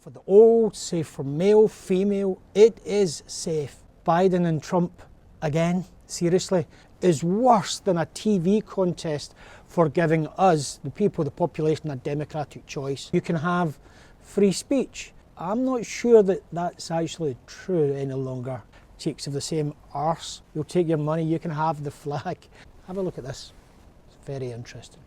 for the old, safe for male, female. It is safe. Biden and Trump, again, seriously, is worse than a TV contest for giving us, the people, the population, a democratic choice. You can have free speech. I'm not sure that that's actually true any longer. Cheeks of the same arse. You'll take your money, you can have the flag. Have a look at this. It's very interesting.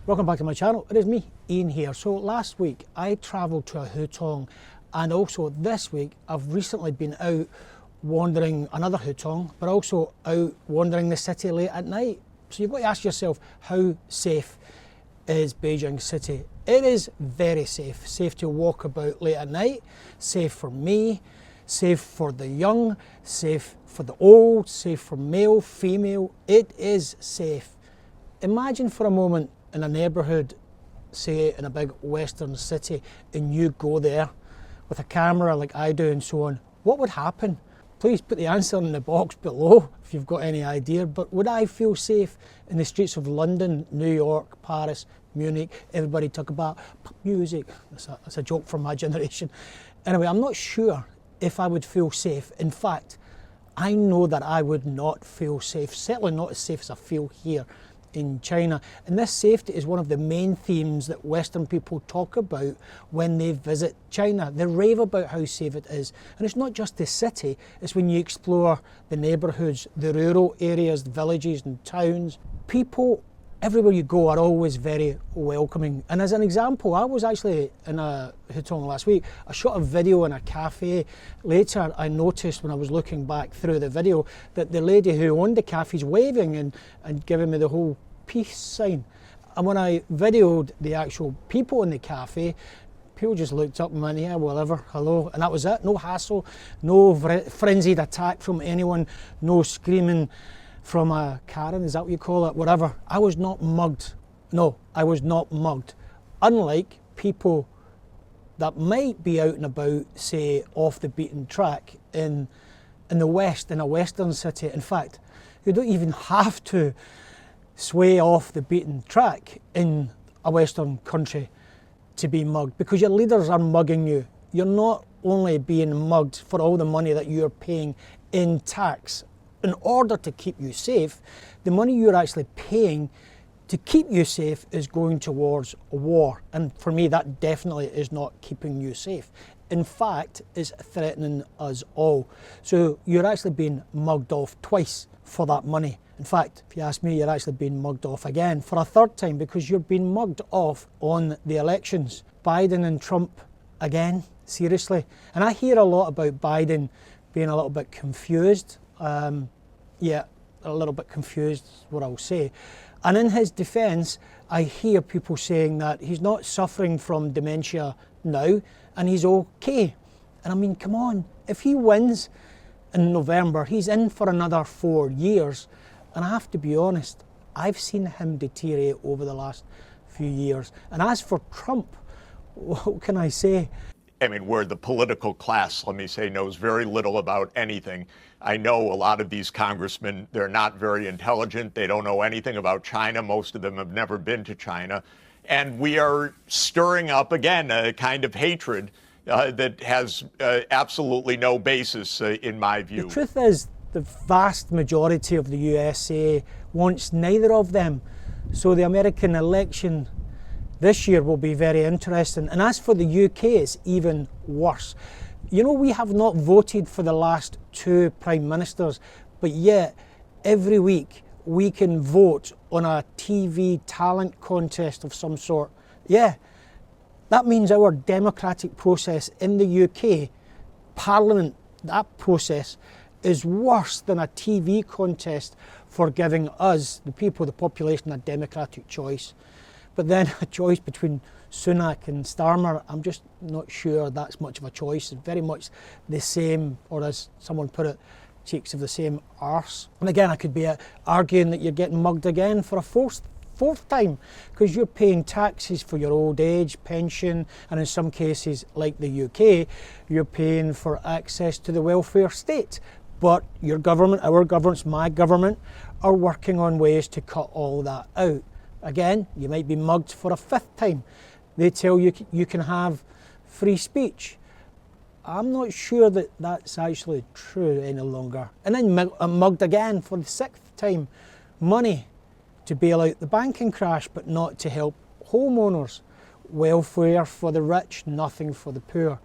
Welcome back to my channel. It is me, Ian here. So last week I travelled to a hutong, and also this week I've recently been out wandering another hutong, but also out wandering the city late at night. So you've got to ask yourself, how safe is Beijing city? It is very safe. Safe to walk about late at night, safe for me, safe for the young, safe for the old, safe for male, female. It is safe. Imagine for a moment in a neighbourhood, say in a big western city, and you go there with a camera like I do and so on, what would happen? Please put the answer in the box below if you've got any idea. But would I feel safe in the streets of London, New York, Paris, Munich? Everybody talk about music. That's a joke from my generation. Anyway, I'm not sure if I would feel safe. In fact, I know that I would not feel safe, certainly not as safe as I feel here in China. And this safety is one of the main themes that Western people talk about when they visit China. They rave about how safe it is. And it's not just the city, it's when you explore the neighbourhoods, the rural areas, the villages and towns. People everywhere you go are always very welcoming. And as an example, I was actually in a hutong last week. I shot a video in a cafe. Later I noticed when I was looking back through the video that the lady who owned the cafe is waving and giving me the whole peace sign. And when I videoed the actual people in the cafe, people just looked up and went, yeah, whatever, hello, and that was it. No hassle, no frenzied attack from anyone, no screaming from a Karen, is that what you call it, whatever. I was not mugged. No, I was not mugged. Unlike people that might be out and about, say, off the beaten track in the West, in a Western city. In fact, you don't even have to sway off the beaten track in a Western country to be mugged, because your leaders are mugging you. You're not only being mugged for all the money that you're paying in tax in order to keep you safe, the money you're actually paying to keep you safe is going towards a war. And for me, that definitely is not keeping you safe. In fact, it's threatening us all. So you're actually being mugged off twice for that money. In fact, if you ask me, you're actually being mugged off again for a third time, because you're being mugged off on the elections. Biden and Trump again, seriously. And I hear a lot about Biden being a little bit confused. Yeah, a little bit confused is what I'll say. And in his defence, I hear people saying that he's not suffering from dementia now and he's okay. And I mean, come on, if he wins in November, he's in for another 4 years. And I have to be honest, I've seen him deteriorate over the last few years. And as for Trump, what can I say? I mean, where the political class, let me say, knows very little about anything. I know a lot of these congressmen, they're not very intelligent. They don't know anything about China. Most of them have never been to China. And we are stirring up, again, a kind of hatred that has absolutely no basis, in my view. The truth is, the vast majority of the U.S.A. wants neither of them. So the American election this year will be very interesting. And as for the UK, it's even worse. You know, we have not voted for the last 2 prime ministers, but yet every week we can vote on a TV talent contest of some sort. Yeah, that means our democratic process in the UK, Parliament, that process is worse than a TV contest for giving us, the people, the population, a democratic choice. But then a choice between Sunak and Starmer, I'm just not sure that's much of a choice. It's very much the same, or as someone put it, cheeks of the same arse. And again, I could be arguing that you're getting mugged again for a fourth fourth time, because you're paying taxes for your old age, pension, and in some cases, like the UK, you're paying for access to the welfare state. But your government, our governments, my government, are working on ways to cut all that out. Again, you might be mugged for a fifth time. They tell you you can have free speech. I'm not sure that that's actually true any longer. And then I'm mugged again for the sixth time. Money to bail out the banking crash, but not to help homeowners. Welfare for the rich, nothing for the poor.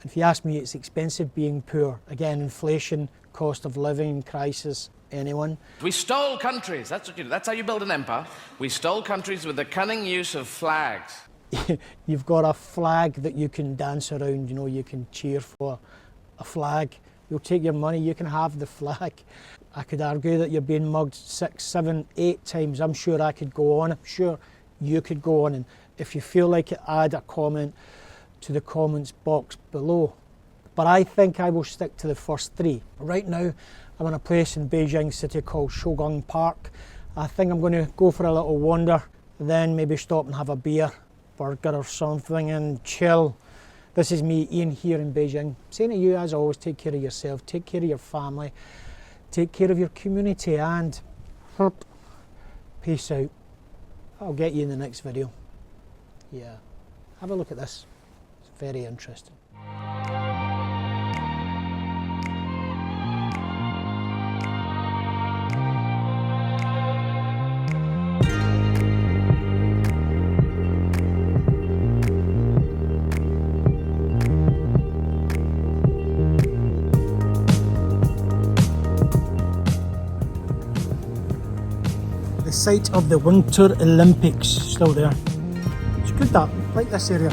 If you ask me, it's expensive being poor. Again, inflation, cost of living, crisis, anyone. We stole countries. That's what you do. That's how you build an empire. We stole countries with the cunning use of flags. You've got a flag that you can dance around, you can cheer for a flag. You'll take your money, you can have the flag. I could argue that you're being mugged 6, 7, 8 times. I'm sure I could go on. I'm sure you could go on. And if you feel like it, add a comment to the comments box below. But I think I will stick to the first 3. Right now, I'm in a place in Beijing city called Shogang Park. I think I'm going to go for a little wander, then maybe stop and have a beer, burger or something, and chill. This is me, Ian, here in Beijing. Saying to you, as always, take care of yourself, take care of your family, take care of your community, and peace out. I'll get you in the next video. Yeah, have a look at this. It's very interesting. The site of the Winter Olympics, still there. It's good that, like this area.